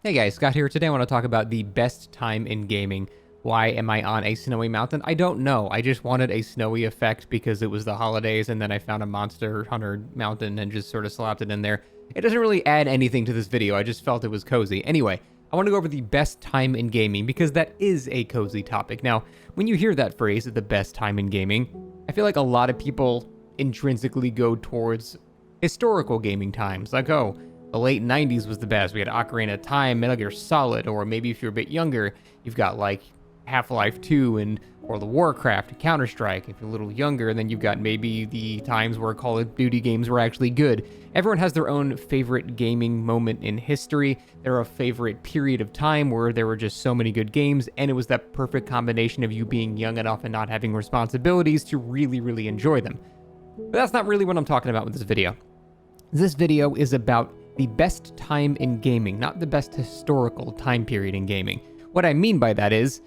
Hey guys, Scott here. Today I want to talk about the best time in gaming. Why am I on a snowy mountain? I don't know. I just wanted a snowy effect because it was the holidays and then I found a Monster Hunter mountain and just sort of slapped it in there. It doesn't really add anything to this video. I just felt it was cozy. Anyway, I want to go over the best time in gaming because that is a cozy topic. Now, when you hear that phrase, the best time in gaming, I feel like a lot of people intrinsically go towards historical gaming times. Like, oh, the late 90s was the best. We had Ocarina of Time, Metal Gear Solid, or maybe if you're a bit younger, you've got like Half-Life 2 and World of Warcraft, Counter-Strike. If you're a little younger, then you've got maybe the times where Call of Duty games were actually good. Everyone has their own favorite gaming moment in history. They're a favorite period of time where there were just so many good games, and it was that perfect combination of you being young enough and not having responsibilities to really, really enjoy them. But that's not really what I'm talking about with this video. This video is about the best time in gaming, not the best historical time period in gaming. What I mean by that is,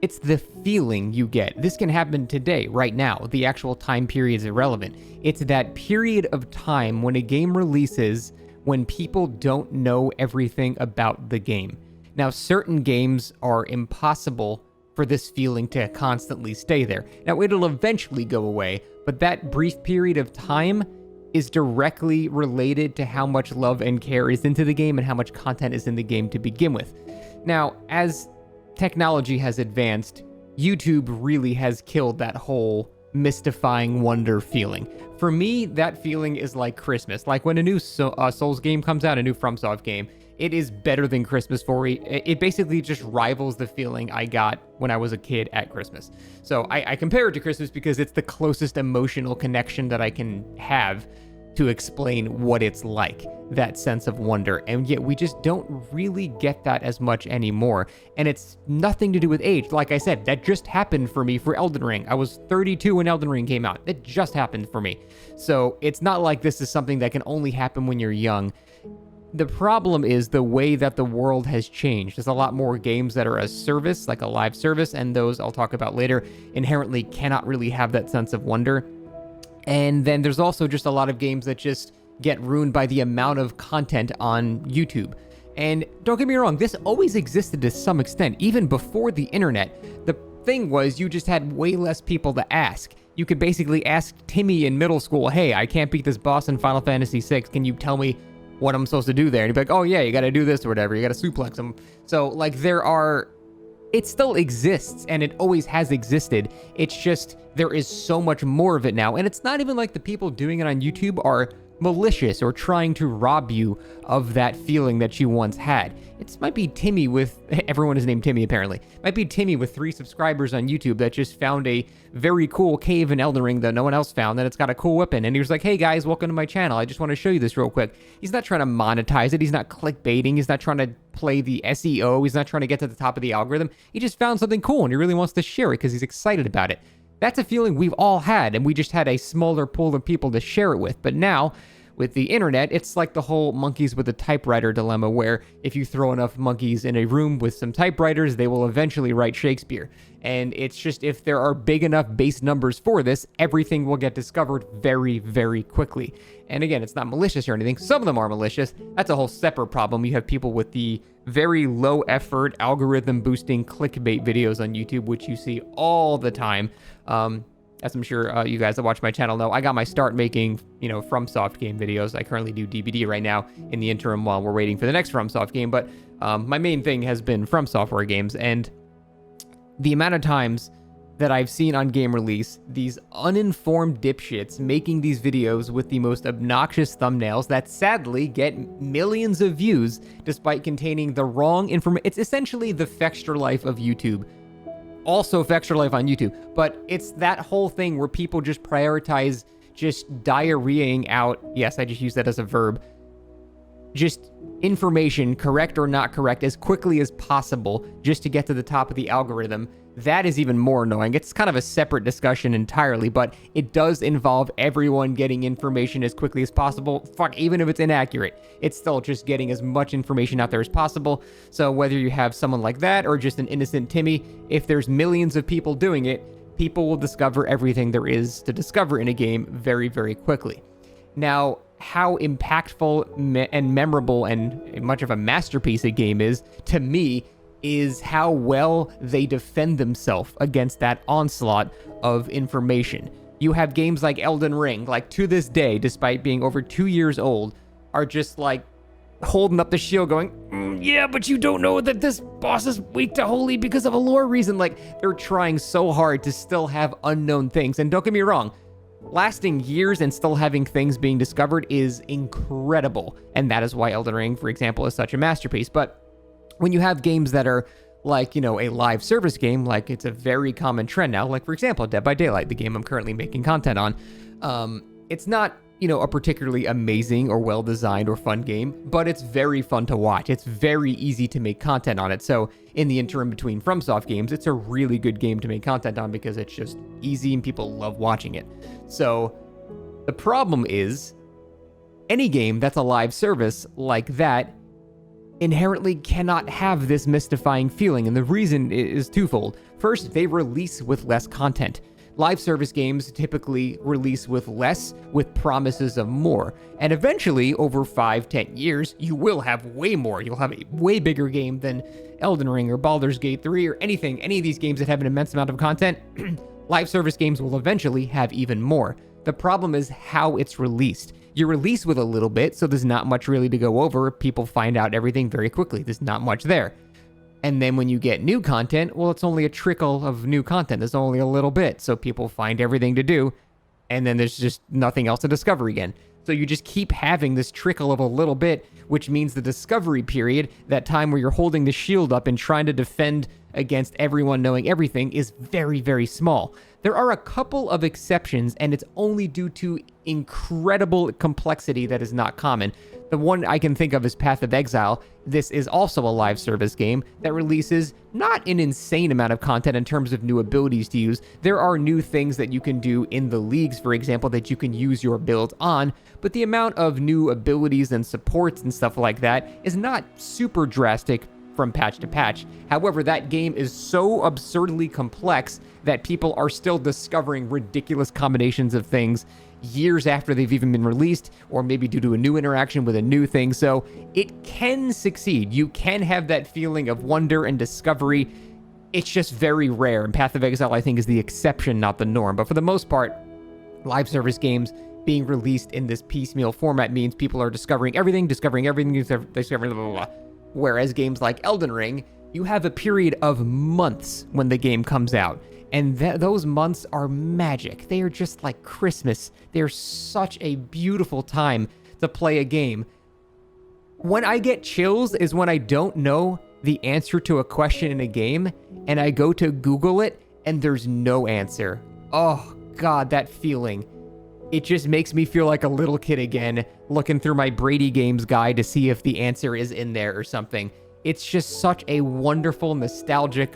it's the feeling you get. This can happen today, right now. The actual time period is irrelevant. It's that period of time when a game releases when people don't know everything about the game. Now, certain games are impossible for this feeling to constantly stay there. Now, it'll eventually go away, but that brief period of time is directly related to how much love and care is into the game and how much content is in the game to begin with. Now, as technology has advanced, YouTube really has killed that whole mystifying wonder feeling. For me, that feeling is like Christmas. Like when a new Souls game comes out, a new FromSoft game, it is better than Christmas for me. It basically just rivals the feeling I got when I was a kid at Christmas. So I compare it to Christmas because it's the closest emotional connection that I can have to explain what it's like, that sense of wonder. And yet we just don't really get that as much anymore. And it's nothing to do with age. Like I said, that just happened for me for Elden Ring. I was 32 when Elden Ring came out. It just happened for me. So it's not like this is something that can only happen when you're young. The problem is the way that the world has changed. There's a lot more games that are a service, like a live service, and those I'll talk about later, inherently cannot really have that sense of wonder. And then there's also just a lot of games that just get ruined by the amount of content on YouTube. And don't get me wrong, this always existed to some extent, even before the internet. The thing was, you just had way less people to ask. You could basically ask Timmy in middle school, hey, I can't beat this boss in Final Fantasy VI. Can you tell me what I'm supposed to do there? And he'd be like, oh yeah, you gotta do this or whatever. You gotta suplex him. So like it still exists and it always has existed. It's just there is so much more of it now. And it's not even like the people doing it on YouTube are malicious or trying to rob you of that feeling that you once had. It might be Timmy with, everyone is named Timmy apparently, might be Timmy with 3 subscribers on YouTube that just found a very cool cave in Elden Ring that no one else found, and it's got a cool weapon, and he was like, hey guys, welcome to my channel, I just want to show you this real quick. He's not trying to monetize it, he's not clickbaiting, he's not trying to play the SEO, he's not trying to get to the top of the algorithm, he just found something cool and he really wants to share it because he's excited about it. That's a feeling we've all had, and we just had a smaller pool of people to share it with. But now, with the internet, it's like the whole monkeys with a typewriter dilemma, where if you throw enough monkeys in a room with some typewriters, they will eventually write Shakespeare. And it's just, if there are big enough base numbers for this, everything will get discovered very, very quickly. And again, it's not malicious or anything. Some of them are malicious. That's a whole separate problem. You have people with the very low effort algorithm boosting clickbait videos on YouTube, which you see all the time. As I'm sure you guys that watch my channel know, I got my start making, FromSoft game videos. I currently do DBD right now in the interim while we're waiting for the next FromSoft game. But my main thing has been From Software games. And the amount of times that I've seen on game release these uninformed dipshits making these videos with the most obnoxious thumbnails that sadly get millions of views despite containing the wrong information. It's essentially the Fextra Life of YouTube. Also Fextra Life on YouTube, but it's that whole thing where people just prioritize just diarrheaing out, yes, I just used that as a verb, just information, correct or not correct, as quickly as possible just to get to the top of the algorithm. That is even more annoying. It's kind of a separate discussion entirely, but it does involve everyone getting information as quickly as possible. Fuck, even if it's inaccurate, it's still just getting as much information out there as possible. So whether you have someone like that or just an innocent Timmy, if there's millions of people doing it, people will discover everything there is to discover in a game very, very quickly. Now, how impactful and memorable and much of a masterpiece a game is, to me, is how well they defend themselves against that onslaught of information. You have games like Elden Ring, like to this day, despite being over 2 years old, are just like holding up the shield going, yeah, but you don't know that this boss is weak to holy because of a lore reason. Like, they're trying so hard to still have unknown things. And don't get me wrong, lasting years and still having things being discovered is incredible. And that is why Elden Ring, for example, is such a masterpiece. But when you have games that are like, you know, a live service game, like it's a very common trend now, like for example, Dead by Daylight, the game I'm currently making content on, it's not, you know, a particularly amazing or well-designed or fun game, but it's very fun to watch. It's very easy to make content on it. So in the interim between FromSoft games, it's a really good game to make content on because it's just easy and people love watching it. So the problem is any game that's a live service like that inherently cannot have this mystifying feeling. And the reason is twofold. First, they release with less content. Live service games typically release with less, with promises of more. And eventually, over 5-10 years, you will have way more. You'll have a way bigger game than Elden Ring or Baldur's Gate 3 or anything. Any of these games that have an immense amount of content, live service games will eventually have even more. The problem is how it's released. You release with a little bit, so there's not much really to go over. People find out everything very quickly. There's not much there. And then when you get new content, well, it's only a trickle of new content. There's only a little bit. So people find everything to do, and then there's just nothing else to discover again. So you just keep having this trickle of a little bit, which means the discovery period, that time where you're holding the shield up and trying to defend against everyone knowing everything, is very, very small. There are a couple of exceptions, and it's only due to incredible complexity that is not common. The one I can think of is Path of Exile. This is also a live service game that releases not an insane amount of content in terms of new abilities to use. There are new things that you can do in the leagues, for example, that you can use your build on, but the amount of new abilities and supports and stuff like that is not super drastic from patch to patch. However, that game is so absurdly complex that people are still discovering ridiculous combinations of things years after they've even been released, or maybe due to a new interaction with a new thing. So it can succeed. You can have that feeling of wonder and discovery. It's just very rare, and Path of Exile, I think, is the exception, not the norm. But for the most part, live service games being released in this piecemeal format means people are discovering everything, discovering blah, blah, blah. Whereas games like Elden Ring, you have a period of months when the game comes out. And those months are magic. They are just like Christmas. They're such a beautiful time to play a game. When I get chills is when I don't know the answer to a question in a game, and I go to Google it, and there's no answer. Oh, God, that feeling. It just makes me feel like a little kid again, looking through my Brady Games guide to see if the answer is in there or something. It's just such a wonderful, nostalgic,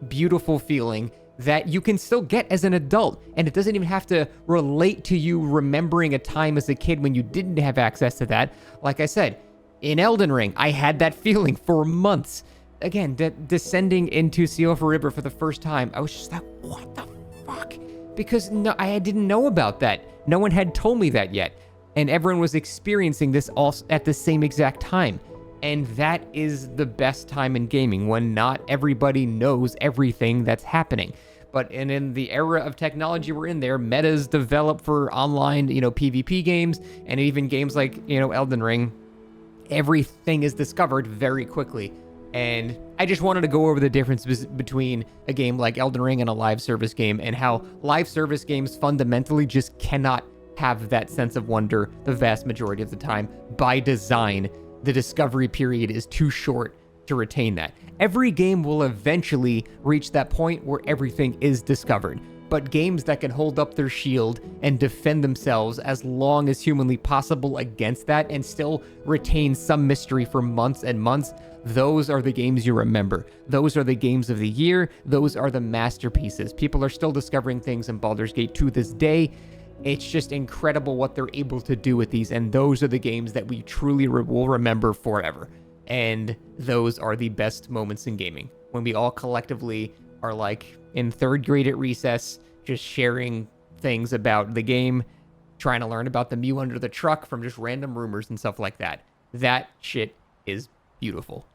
beautiful feeling that you can still get as an adult, and it doesn't even have to relate to you remembering a time as a kid when you didn't have access to that. Like I said, in Elden Ring, I had that feeling for months. Again, descending into Siofra River for the first time, I was just like, what the fuck? Because no, I didn't know about that. No one had told me that yet, and everyone was experiencing this all at the same exact time. And that is the best time in gaming, when not everybody knows everything that's happening. But in the era of technology we're in there, metas develop for online, PvP games, and even games like, Elden Ring, everything is discovered very quickly. And I just wanted to go over the difference between a game like Elden Ring and a live service game, and how live service games fundamentally just cannot have that sense of wonder the vast majority of the time. By design, the discovery period is too short to retain that. Every game will eventually reach that point where everything is discovered, but games that can hold up their shield and defend themselves as long as humanly possible against that and still retain some mystery for months and months, those are the games you remember. Those are the games of the year. Those are the masterpieces. People are still discovering things in Baldur's Gate to this day. It's just incredible what they're able to do with these, and those are the games that we truly will remember forever. And those are the best moments in gaming, when we all collectively are like in third grade at recess, just sharing things about the game, trying to learn about the Mew under the truck from just random rumors and stuff like that. That shit is beautiful.